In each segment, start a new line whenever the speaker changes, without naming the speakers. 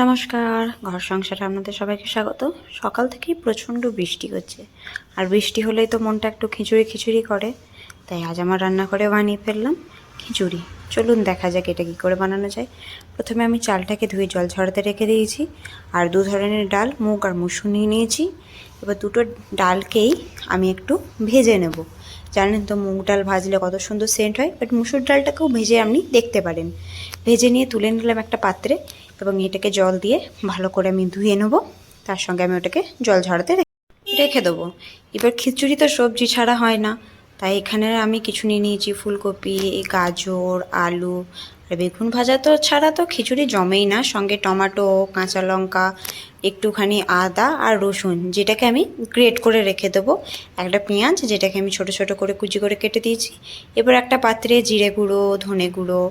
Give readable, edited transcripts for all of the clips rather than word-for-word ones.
নমস্কার, ঘর সংসারে আপনাদের সবাইকে স্বাগত। সকাল থেকেই প্রচণ্ড বৃষ্টি হচ্ছে, আর বৃষ্টি হলেই তো মনটা একটু খিচুড়ি খিচুড়ি করে। তাই আজ আমার রান্না করে বানিয়ে ফেললাম খিচুড়ি। চলুন দেখা যাক এটা কী করে বানানো যায়। প্রথমে আমি চালটাকে ধুয়ে জল ঝরাতে রেখে দিয়েছি, আর দু ধরনের ডাল, মুগ আর মসুর নিয়ে নিয়েছি। এবার দুটো ডালকেই আমি একটু ভেজে নেব। জানেন তো মুগ ডাল ভাজলে কত সুন্দর সেন্ট হয়, বাট মুসুর ডালটাকেও ভেজে আপনি দেখতে পারেন। ভেজে নিয়ে তুলে নিলাম একটা পাত্রে, এবং এটাকে জল দিয়ে ভালো করে আমি ধুয়ে নেব। তার সঙ্গে আমি ওটাকে জল ঝরাতে রেখে দেবো। এবার খিচুড়ি তো সবজি ছাড়া হয় না, তাই এখানে আমি কিছু নিয়ে নিয়েছি ফুলকপি, গাজর, আলু আর বেগুন ভাজা। তো ছাড়া তো খিচুড়ি জমেই না। সঙ্গে টমেটো, কাঁচা লঙ্কা, একটুখানি আদা আর রসুন, যেটাকে আমি গ্রেট করে রেখে দেবো। একটা পেঁয়াজ, যেটাকে আমি ছোট ছোট করে কুচি করে কেটে দিয়েছি। এবার একটা পাত্রে জিরে গুঁড়ো, ধনে গুঁড়ো,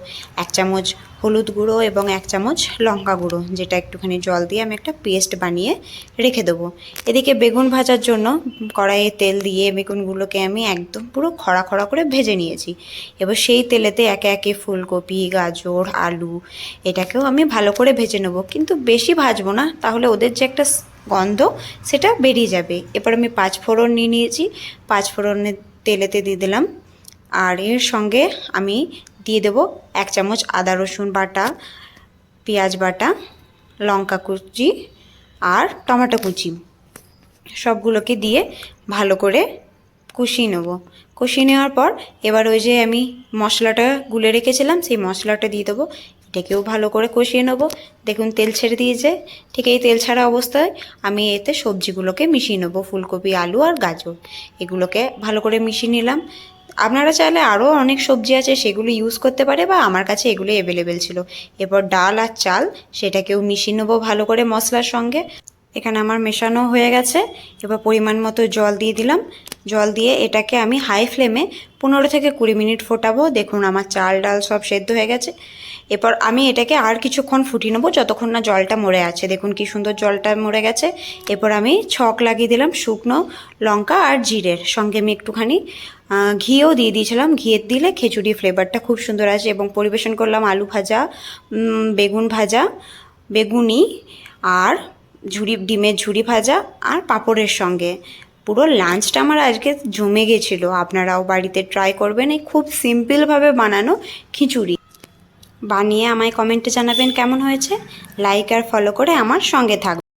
1 চামচ হলুদ গুঁড়ো এবং 1 চামচ লঙ্কা গুঁড়ো, যেটা একটুখানি জল দিয়ে আমি একটা পেস্ট বানিয়ে রেখে দেবো। এদিকে বেগুন ভাজার জন্য কড়াইয়ে তেল দিয়ে বেগুনগুলোকে আমি একদম পুরো খড়া খড়া করে ভেজে নিয়েছি। এবার সেই তেলেতে একে একে ফুলকপি, গাজর, আলু এটাকেও আমি ভালো করে ভেজে নেব, কিন্তু বেশি ভাজবো না, তাহলে ওদের যে একটা গন্ধ সেটা বেরিয়ে যাবে। এবার আমি 5 ফোড়ন নিয়ে নিয়েছি। 5 ফোড়নের তেলেতে দিয়ে দিলাম, আর এর সঙ্গে আমি দিয়ে দেবো 1 চামচ আদা রসুন বাটা, পেঁয়াজ বাটা, লঙ্কা কুচি আর টমেটো কুচি। সবগুলোকে দিয়ে ভালো করে কষিয়ে নেব। কষিয়ে নেওয়ার পর এবার ওই যে আমি মশলাটা গুলে রেখেছিলাম, সেই মশলাটা দিয়ে দেবো। এটাকেও ভালো করে কষিয়ে নেব। দেখুন তেল ছেড়ে দিয়েছে। ঠিক এই তেল ছাড়া অবস্থায় আমি এতে সবজিগুলোকে মিশিয়ে নেব, ফুলকপি, আলু আর গাজর। এগুলোকে ভালো করে মিশিয়ে নিলাম। আপনারা চাইলে আরও অনেক সবজি আছে, সেগুলো ইউজ করতে পারে, বা আমার কাছে এগুলো অ্যাভেলেবেল ছিল। এরপর ডাল আর চাল সেটাকেও মিশিয়ে নেবো ভালো করে মশলার সঙ্গে। এখানে আমার মেশানো হয়ে গেছে। এবার পরিমাণ মতো জল দিয়ে দিলাম। জল দিয়ে এটাকে আমি হাই ফ্লেমে 15 থেকে 20 মিনিট ফোটাবো। দেখুন আমার চাল ডাল সব সেদ্ধ হয়ে গেছে। এরপর আমি এটাকে আর কিছুক্ষণ ফুটিয়ে নেবো, যতক্ষণ না জলটা মরে আছে। দেখুন কি সুন্দর জলটা মরে গেছে। এরপর আমি ছক লাগিয়ে দিলাম শুকনো লঙ্কা আর জিরের সঙ্গে। আমি একটুখানি ঘিও দিয়ে দিয়েছিলাম। ঘিয়ের দিলে খিচুড়ি ফ্লেভারটা খুব সুন্দর আসে। এবং পরিবেশন করলাম আলু ভাজা, বেগুন ভাজা, বেগুনি আর ডিমের ঝুরি ভাজা আর পাঁপড়ের সঙ্গে। পুরো লাঞ্চটা আমার আজকে জমে গেছিলো। আপনারাও বাড়িতে ট্রাই করবেন এই খুব সিম্পলভাবে বানানো খিচুড়ি। বানিয়ে আমায় কমেন্টে জানাবেন কেমন হয়েছে। লাইক আর ফলো করে আমার সঙ্গে থাকবেন।